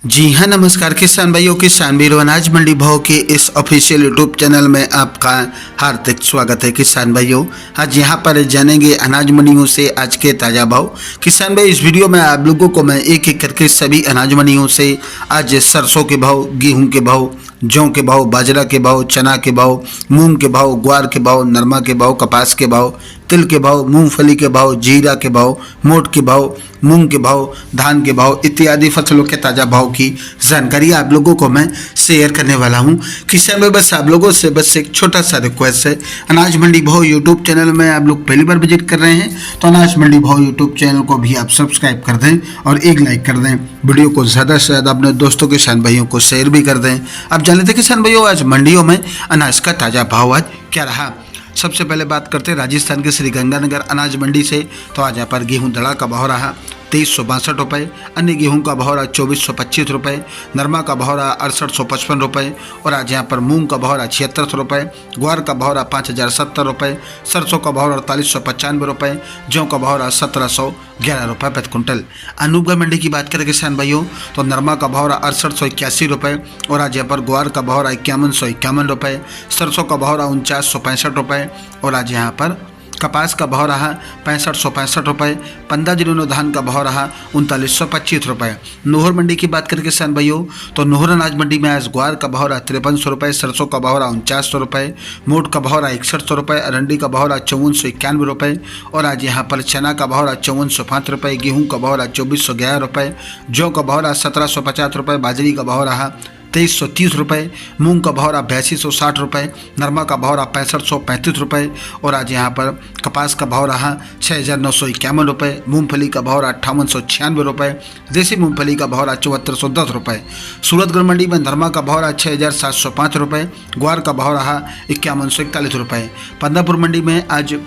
जी हाँ, नमस्कार किसान भाइयों, किसान वीरों, अनाज मंडी भाव के इस ऑफिशियल यूट्यूब चैनल में आपका हार्दिक स्वागत है। किसान भाइयों, आज यहाँ पर जानेंगे अनाज मंडियों से आज के ताज़ा भाव। किसान भाई, इस वीडियो में आप लोगों को मैं एक एक करके सभी अनाज मंडियों से आज सरसों के भाव, गेहूँ के भाव, जौ के भाव, बाजरा के भाव, चना के भाव, मूंग के भाव, ग्वार के भाव, नरमा के भाव, कपास के भाव, तिल के भाव, मूंगफली के भाव, जीरा के भाव, मोट के भाव, मूंग के भाव, धान के भाव इत्यादि फसलों के ताज़ा भाव की जानकारी आप लोगों को मैं शेयर करने वाला हूं। किसान भाई, बस आप लोगों से बस एक छोटा सा रिक्वेस्ट है, अनाज मंडी भाव यूट्यूब चैनल में आप लोग पहली बार विजिट कर रहे हैं तो अनाज मंडी भाव यूट्यूब चैनल को भी आप सब्सक्राइब कर दें और एक लाइक कर दें। वीडियो को ज़्यादा से ज़्यादा अपने दोस्तों किसान भाइयों को शेयर भी कर दें। अब जान लेते किसान भाइयों, आज मंडियों में अनाज का ताज़ा भाव आज क्या रहा। सबसे पहले बात करते हैं राजस्थान के श्रीगंगानगर अनाज मंडी से। तो आज यहाँ पर गेहूं दड़ा का भाव रहा 2362 रुपये, अन्य गेहूं का भाव रहा 2425 रुपये, नरमा का भाव रहा 6855 रुपये और आज यहाँ पर मूंग का भाव रहा 7600 रुपये, ग्वार का भाव रहा 5070 रुपये, सरसों का भाव रहा 4895 रुपये, जौ का भाव रहा 1711 रुपये प्रति कुंटल। अनूपगढ़ मंडी की बात करें किसान भाइयों, तो नरमा का भाव रहा 6881 रुपये और आज यहाँ पर ग्वार का भाव रहा 5151 रुपये, सरसों का भाव रहा 4965 रुपये और आज यहाँ पर कपास का भाव रहा 6565 रुपये, 15 जिलों धान का भाव रहा 3925 रुपये। नोहर मंडी की बात करें किसान भाइयों, तो नोहर अनाज मंडी में आज ग्वार का भाव रहा 5300 रुपये, सरसों का भाव रहा 4900 रुपये, मोट का भाव रहा 6100 रुपये, अरंडी का भाव रहा 5491 रुपये और आज यहाँ पर चना का भाव रहा 5405 रुपये, गेहूँ का भाव रहा 2411 रुपये, जौ का भाव रहा 1750 रुपये, बाजरी का भाव रहा 2330 रुपये, मूंग का भाव रहा 8260 रुपये, नरमा का भाव रहा 6535 रुपये और आज यहाँ पर कपास का भाव रहा 6951 रुपये, मूंगफली का भाव रहा 5896 रुपये, देसी मूंगफली का भाव रहा 7410 रुपये। सूरतगढ़ मंडी में नरमा का भाव रहा 6705 रुपये, ग्वार का भाव रहा 5141 रुपये। पद्मापुर मंडी में आज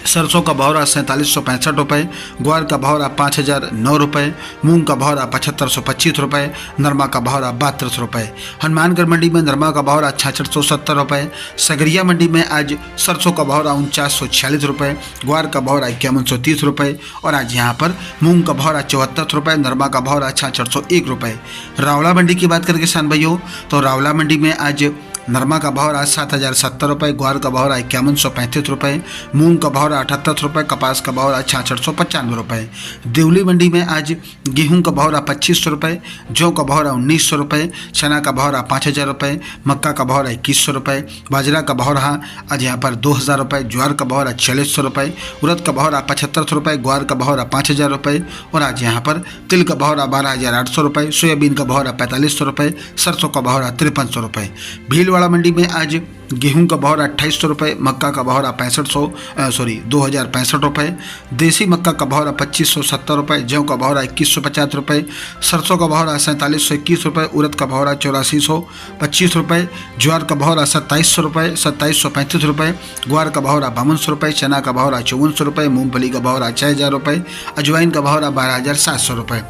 सरसों का भाव रहा 4765 रुपये, ग्वार का भाव रहा 5009 रुपये, मूंग का भाव रहा 7525 रुपये, नरमा का भाव रहा 72 रुपये। हनुमानगढ़ मंडी में नरमा का भाव रहा 6670 रुपये, सगरिया मंडी में आज सरसों का भाव रहा 4946 रुपये, ग्वार का भाव रहा 5130 रुपये और आज यहाँ पर मूंग का भाव रहा 74 रुपये, नरमा का भाव रहा 6601 रुपये। रावला मंडी की बात करें किसान भाइयों, तो रावला मंडी में आज नरमा का भाव रहा 7070 रुपये, ग्वार का भाव रहा 5135 रुपये, मूंग का भाव रहा 78 रुपये, कपास का भाव रहा 6695 रुपये। देवली मंडी में आज गेहूं का भाव रहा 2500 रुपये, जौ का भाव रहा 1900 रुपये, चना का भाव रहा 5000 रुपये, मक्का का भाव रहा 2100 रुपये, बाजरा का भाव रहा आज यहाँ पर 2000 रुपये, ज्वार का भाव रहा 4600 रुपये, उड़द का भाव रहा 7500 रुपये, ग्वार का भाव रहा 5000 रुपये और आज यहाँ पर तिल का भाव रहा 12800 रुपये, सोयाबीन का भाव रहा 4500 रुपये, सरसों का भाव रहा 5300 रुपये। भीलवाड़ा मंडी में आज गेहूं का भाव रहा 2800 रुपये, मक्का का भाव रहा 2065 रुपये, देसी मक्का का भाव रहा 2570 रुपये, जौ का भाव रहा 2150 रुपये, सरसों का भाव रहा 4721 रुपये, उड़द का भाव रहा 8425 रुपये, ज्वार का भाव रहा 2700 रुपये, 2735 रुपये, ग्वार का भाव रहा 5200 रुपये, चना का भाव रहा 5400 रुपये, मूंगफली का भाव रहा 6000 रुपये, अजवाइन का भाव रहा 12700 रुपये।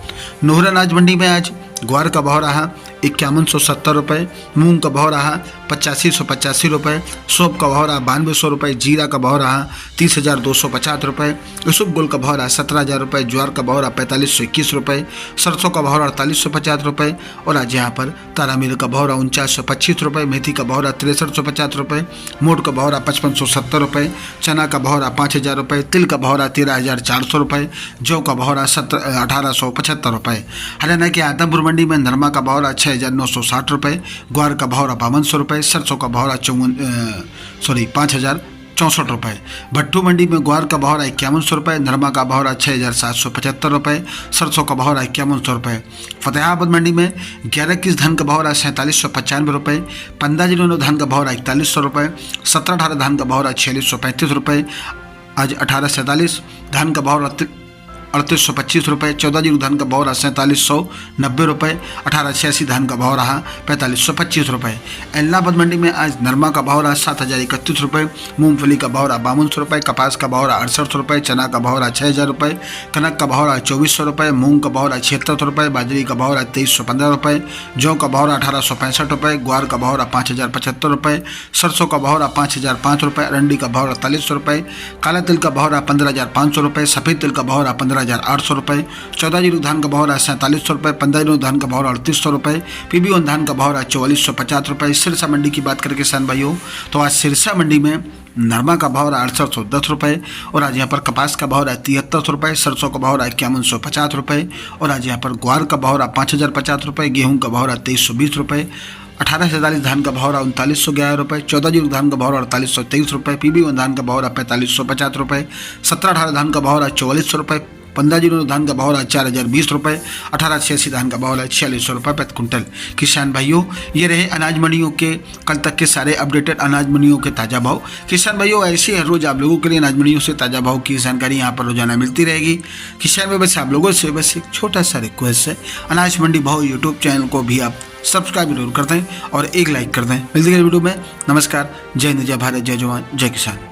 नोहर अनाज मंडी में आज ग्वार का भाव रहा 5170 रुपये, मूंग का भाव रहा 8585 रुपये, सौंफ का भाव रहा 9200 रुपये, जीरा का भाव रहा 30250 रुपये, इसबगोल का भाव रहा 17000 रुपये, ज्वार का भाव रहा 4521 रुपये, सरसों का भाव रहा 4850 रुपये और आज यहाँ पर तारामीर का भाव रहा 4925 रुपये, मेथी का भाव रहा 6350 रुपये, मोट का भाव रहा 5570 रुपये, चना का भाव रहा 5000 रुपये, तिल का भाव रहा 13400 रुपये, जौ का भाव रहा 1875 रुपये। हरियाणा के आदमपुर मंडी में नरमा का भाव रहा 6960 रुपये, ग्वार का भाव रहा 5200 रुपये, सरसों का भाव रहा 5064 रुपये। भट्टू मंडी में ग्वार का भाव रहा 5100 रुपये, नरमा का भाव रहा 6775 रुपये, सरसों का भाव रहा 5100 रुपये। फतेहाबाद मंडी में 11-21 धान का भाव रहा 4795 रुपये, 15 जिलों धान का भाव रहा 4100 रुपये, 17-18 धान का भाव रहा 4635 रुपये, आज 18-47 धान का भाव रहा 3825 रुपये, 14 जीरो धान का भाव रहा 4790 रुपये, 1886 धान का भाव रहा 4525 रुपये। एलनाबाद मंडी में आज नरमा का भाव रहा 7031 रुपये, मूंगफली का भाव रहा 5200 रुपये, कपास का भाव रहा 6800 रुपये, चना का भाव रहा 6000 रुपये, कनक का भाव रहा 2400 रुपये, मूंग का भाव रहा 7600 रुपये, बाजरी का भाव रहा 2315 रुपये, जौ का भाव रहा 1865 रुपये, ग्वार का भाव रहा 5075 रुपये, सरसों का भाव रहा 5005 रुपये, अरंडी का भाव रहा 4300 रुपये, काला तिल का भाव रहा 15500 रुपये, सफ़ेद तिल का भाव रहा 15 18,800 रुपये। 14 जीरो धान का भाव रहा 4700 रुपये। 15 जीरो धान का भाव रहा 3800 रुपये। PB1 धान का भाव रहा 4450 रुपये। सिरसा मंडी की बात करें किसान भाइयों तो आज सिरसा मंडी में नरमा का भाव रहा 6810 रुपये और आज यहाँ पर कपास का भाव रहा 7300 रुपये। सरसों का भाव रहा 5150 रुपये और आज यहाँ पर ग्वार का भाव रहा 5050 रुपये। गेहूँ का भाव रहा 2320 रुपये। 18 से 43 धान का भाव रहा 3911 रुपये। 14 जीरो धान का भाव रहा 4823 रुपये। PB1 धान का भाव रहा 4550 रुपये। 17-18 धान का भाव रहा 4400 रुपये। 15 जीरो धान का भाव रहा 4020 रुपये। 1886 धान का भाव रहा 4600 रुपये प्रति कुंटल। किसान भाइयों ये रहे अनाज मंडियों के कल तक के सारे अपडेटेड अनाज मंडियों के ताज़ा भाव। किसान भाइयों ऐसे हर रोज़ आप लोगों के लिए अनाज मंडियों से ताज़ा भाव की जानकारी यहाँ पर रोजाना मिलती रहेगी। किसान भाई बस आप लोगों से बस एक छोटा सा रिक्वेस्ट है, अनाज मंडी भाव यूट्यूब चैनल को भी आप सब्सक्राइब जरूर कर दें और एक लाइक कर दें। मिलते हैं वीडियो में। नमस्कार, जय हिंद, जय भारत, जय जवान, जय किसान।